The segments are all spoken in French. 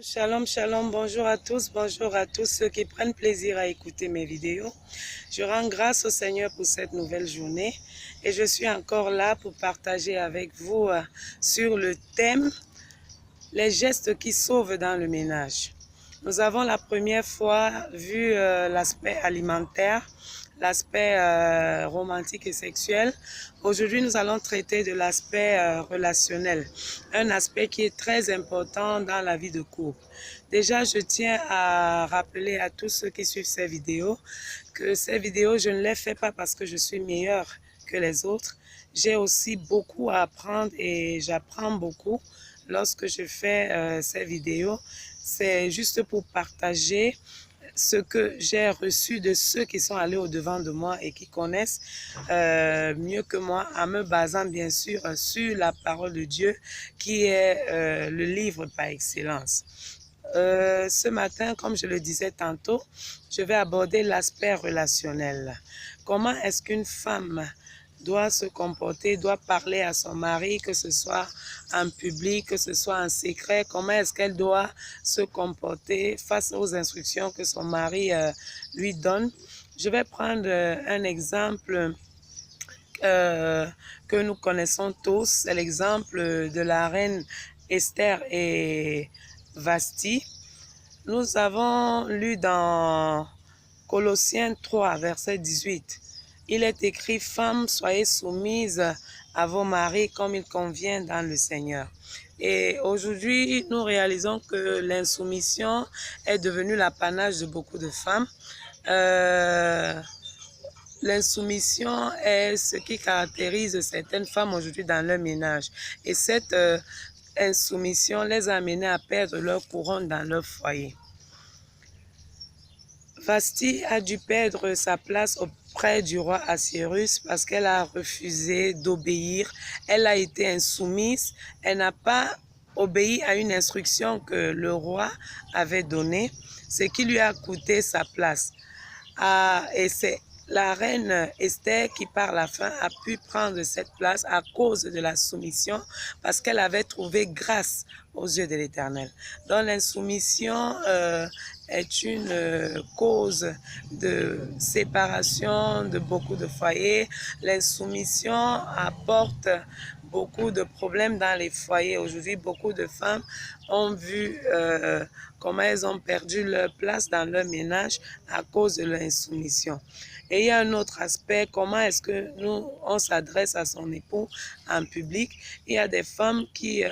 Shalom, shalom, bonjour à tous ceux qui prennent plaisir à écouter mes vidéos. Je rends grâce au Seigneur pour cette nouvelle journée et je suis encore là pour partager avec vous sur le thème « Les gestes qui sauvent dans le ménage ». Nous avons la première fois vu l'aspect alimentaire, l'aspect romantique et sexuel. Aujourd'hui, nous allons traiter de l'aspect relationnel, un aspect qui est très important dans la vie de couple. Déjà, je tiens à rappeler à tous ceux qui suivent ces vidéos que ces vidéos, je ne les fais pas parce que je suis meilleure que les autres. J'ai aussi beaucoup à apprendre et j'apprends beaucoup lorsque je fais ces vidéos. C'est juste pour partager ce que j'ai reçu de ceux qui sont allés au-devant de moi et qui connaissent mieux que moi, en me basant bien sûr sur la parole de Dieu qui est le livre par excellence. Ce matin, comme je le disais tantôt, je vais aborder l'aspect relationnel. Comment est-ce qu'une femme doit se comporter, doit parler à son mari, que ce soit en public, que ce soit en secret, comment est-ce qu'elle doit se comporter face aux instructions que son mari lui donne. Je vais prendre un exemple que nous connaissons tous, c'est l'exemple de la reine Esther et Vasti. Nous avons lu dans Colossiens 3, verset 18. Il est écrit, « Femmes, soyez soumises à vos maris comme il convient dans le Seigneur. » Et aujourd'hui, nous réalisons que l'insoumission est devenue l'apanage de beaucoup de femmes. L'insoumission est ce qui caractérise certaines femmes aujourd'hui dans leur ménage. Et cette insoumission les a amenées à perdre leur couronne dans leur foyer. Vasti a dû perdre sa place auprès du roi Assuérus parce qu'elle a refusé d'obéir. Elle a été insoumise. Elle n'a pas obéi à une instruction que le roi avait donnée, ce qui lui a coûté sa place. Et c'est la reine Esther qui, par la fin, a pu prendre cette place à cause de la soumission parce qu'elle avait trouvé grâce aux yeux de l'Éternel. Donc l'insoumission est une cause de séparation de beaucoup de foyers. L'insoumission apporte beaucoup de problèmes dans les foyers. Aujourd'hui, beaucoup de femmes ont vu comment elles ont perdu leur place dans leur ménage à cause de l'insoumission. Et il y a un autre aspect, comment est-ce que nous, on s'adresse à son époux en public. Il y a des femmes qui,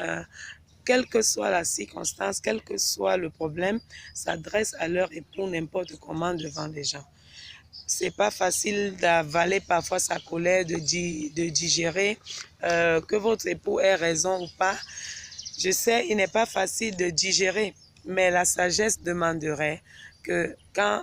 quelle que soit la circonstance, quel que soit le problème, s'adressent à leur époux n'importe comment devant les gens. C'est pas facile d'avaler parfois sa colère, de digérer, que votre époux ait raison ou pas. Je sais, il n'est pas facile de digérer, mais la sagesse demanderait que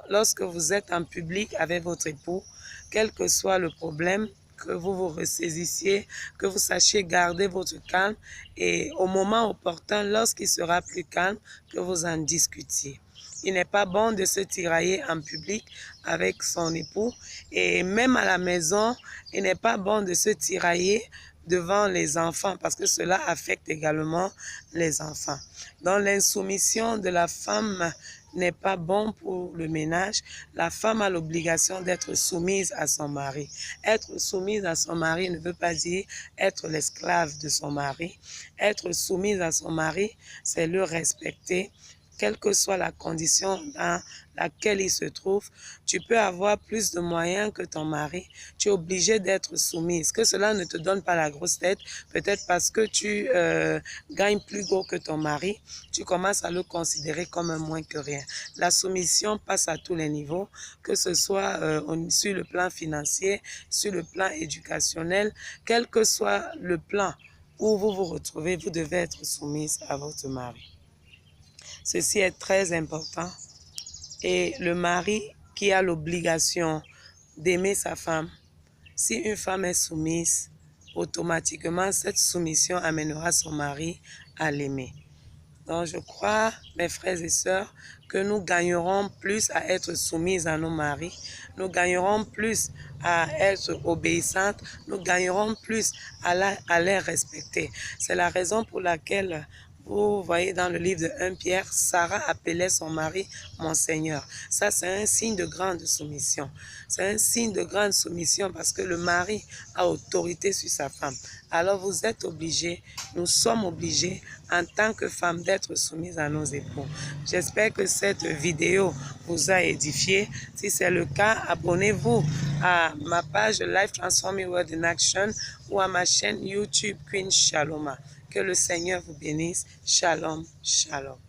lorsque vous êtes en public avec votre époux, quel que soit le problème, que vous vous ressaisissiez, que vous sachiez garder votre calme et au moment opportun, lorsqu'il sera plus calme, que vous en discutiez. Il n'est pas bon de se tirailler en public avec son époux et même à la maison, il n'est pas bon de se tirailler devant les enfants parce que cela affecte également les enfants. Donc l'insoumission de la femme n'est pas bon pour le ménage. La femme a l'obligation d'être soumise à son mari. Être soumise à son mari ne veut pas dire être l'esclave de son mari. Être soumise à son mari, c'est le respecter. Quelle que soit la condition dans laquelle il se trouve, tu peux avoir plus de moyens que ton mari. Tu es obligé d'être soumise. Que cela ne te donne pas la grosse tête, peut-être parce que tu gagnes plus gros que ton mari, tu commences à le considérer comme un moins que rien. La soumission passe à tous les niveaux, que ce soit sur le plan financier, sur le plan éducationnel, quel que soit le plan où vous vous retrouvez, vous devez être soumise à votre mari. Ceci est très important et le mari qui a l'obligation d'aimer sa femme, si une femme est soumise, automatiquement cette soumission amènera son mari à l'aimer. Donc je crois, mes frères et sœurs, que nous gagnerons plus à être soumises à nos maris, nous gagnerons plus à être obéissantes, nous gagnerons plus à les respecter. C'est la raison pour laquelle Vous voyez dans le livre de 1 Pierre, Sarah appelait son mari mon Seigneur. Ça, c'est un signe de grande soumission. C'est un signe de grande soumission parce que le mari a autorité sur sa femme. Alors vous êtes obligés, nous sommes obligés en tant que femmes d'être soumises à nos époux. J'espère que cette vidéo vous a édifié. Si c'est le cas, abonnez-vous à ma page Life Transforming World in Action ou à ma chaîne YouTube Queen Shaloma. Que le Seigneur vous bénisse. Shalom, shalom.